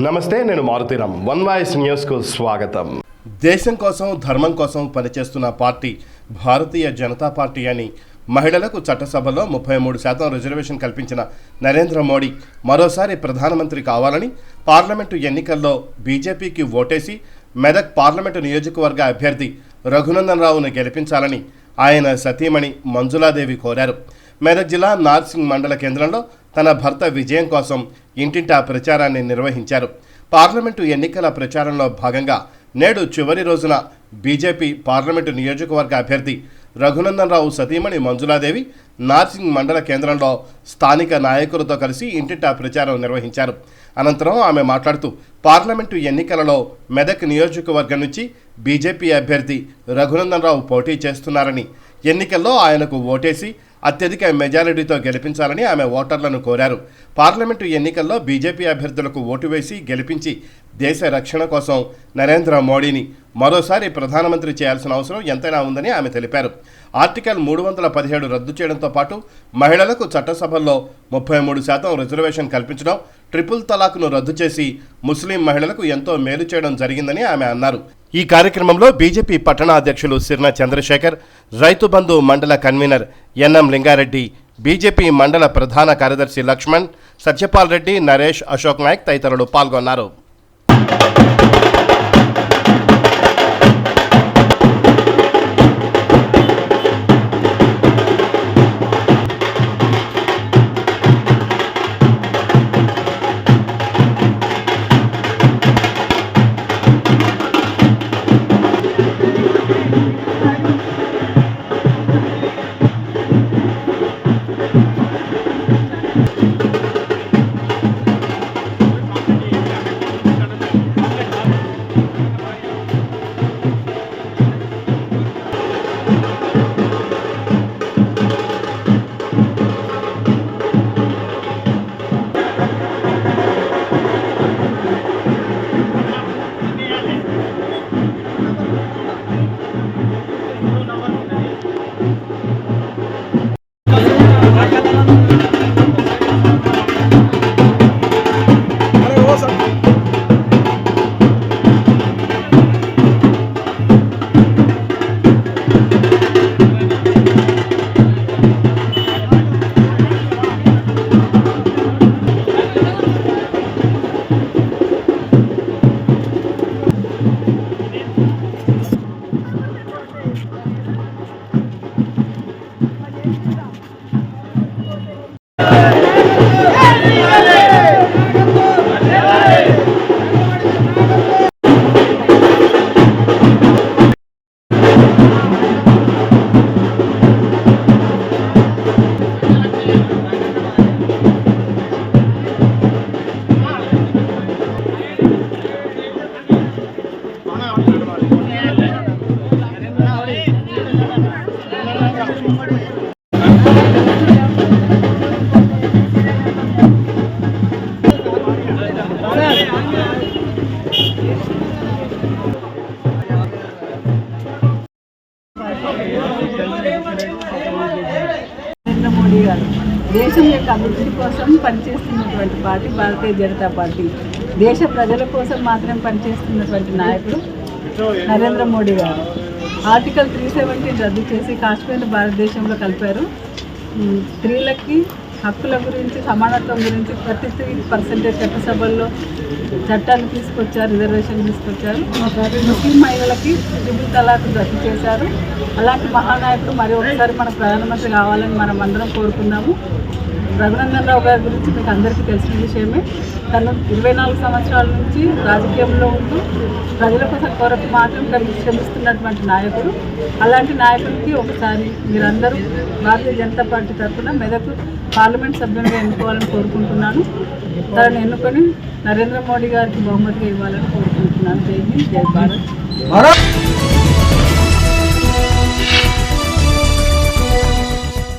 నమస్తే, నేను Maruthi Ram. One voice న్యూస్కు స్వాగతం. దేశం కోసం, ధర్మం కోసం పనిచేస్తున్న పార్టీ భారతీయ జనతా పార్టీ అని మహిళలకు చట్టసభలో 33% రిజర్వేషన్ కల్పించిన నరేంద్ర మోడీ మరోసారి ప్రధానమంత్రి కావాలని పార్లమెంటు ఎన్నికల్లో బీజేపీకి ఓటేసి మెదక్ పార్లమెంటు నియోజకవర్గ అభ్యర్థి రఘునందన్ రావును గెలిపించాలని ఆయన సతీమణి మంజులాదేవి కోరారు. మెదక్ జిల్లా నార్సింగ్ మండల కేంద్రంలో తన భర్త విజయం కోసం ఇంటింటా ప్రచారాన్ని నిర్వహించారు. పార్లమెంటు ఎన్నికల ప్రచారంలో భాగంగా నేడు చివరి రోజున బీజేపీ పార్లమెంటు నియోజకవర్గ అభ్యర్థి రఘునందన్ రావు సతీమణి మంజులాదేవి నార్సింగ్ మండల కేంద్రంలో స్థానిక నాయకులతో కలిసి ఇంటింటా ప్రచారం నిర్వహించారు. అనంతరం ఆమె మాట్లాడుతూ పార్లమెంటు ఎన్నికలలో మెదక్ నియోజకవర్గం నుంచి బీజేపీ అభ్యర్థి రఘునందన్ రావు పోటీ చేస్తున్నారని, ఎన్నికల్లో ఆయనకు ఓటేసి అత్యధిక మెజారిటీతో గెలిపించాలని ఆమె ఓటర్లను కోరారు. పార్లమెంటు ఎన్నికల్లో బీజేపీ అభ్యర్థులకు ఓటు వేసి గెలిపించి దేశ రక్షణ కోసం నరేంద్ర మోడీని మరోసారి ప్రధానమంత్రి చేయాల్సిన అవసరం ఎంతైనా ఉందని ఆమె తెలిపారు. ఆర్టికల్ 317 రద్దు చేయడంతో పాటు మహిళలకు చట్టసభల్లో 33% రిజర్వేషన్ కల్పించడం, ట్రిపుల్ తలాక్ను రద్దు చేసి ముస్లిం మహిళలకు ఎంతో మేలు చేయడం జరిగిందని ఆమె అన్నారు. ఈ కార్యక్రమంలో బీజేపీ పట్టణ అధ్యక్షులు సిర్న చంద్రశేఖర్, రైతు బంధు మండల కన్వీనర్ ఎన్ఎం లింగారెడ్డి, బీజేపీ మండల ప్రధాన కార్యదర్శి లక్ష్మణ్, సత్యపాల్ రెడ్డి, నరేష్, అశోక్ నాయక్ తదితరులు పాల్గొన్నారు. నరేంద్ర మోడీ గారు దేశం యొక్క అభివృద్ధి కోసం పనిచేస్తున్నటువంటి పార్టీ భారతీయ జనతా పార్టీ. దేశ ప్రజల కోసం మాత్రం పనిచేస్తున్నటువంటి నాయకుడు నరేంద్ర మోడీ గారు. ఆర్టికల్ 317 రద్దు చేసి కాశ్మీర్ను భారతదేశంలో కలిపారు. స్త్రీలకి హక్కుల గురించి, సమానత్వం గురించి 33% చట్టసభల్లో చట్టాలు తీసుకొచ్చారు, రిజర్వేషన్ తీసుకొచ్చారు. ముస్లిం మహిళలకి ట్రిపుల్ తలాక్ రద్దు చేశారు. అలాంటి మహానాయకుడు మరి ఒకసారి మన ప్రధానమంత్రి కావాలని మనం అందరం కోరుకున్నాము. రఘునందన్ రావు గారి గురించి మీకు అందరికీ తెలిసిన విషయమే. తను 24 సంవత్సరాల నుంచి రాజకీయంలో ఉంటూ ప్రజల కోసం కొరకు మాత్రం శ్రమిస్తున్నటువంటి నాయకుడు. అలాంటి నాయకుడికి ఒకసారి మీరందరూ భారతీయ జనతా పార్టీ తరఫున మెదక్ పార్లమెంట్ సభ్యునిగా ఎన్నుకోవాలని కోరుకుంటున్నాను. తనను ఎన్నుకొని నరేంద్ర మోడీ గారికి బహుమతిగా ఇవ్వాలని కోరుకుంటున్నాను. జై హింద్, జై భారత్.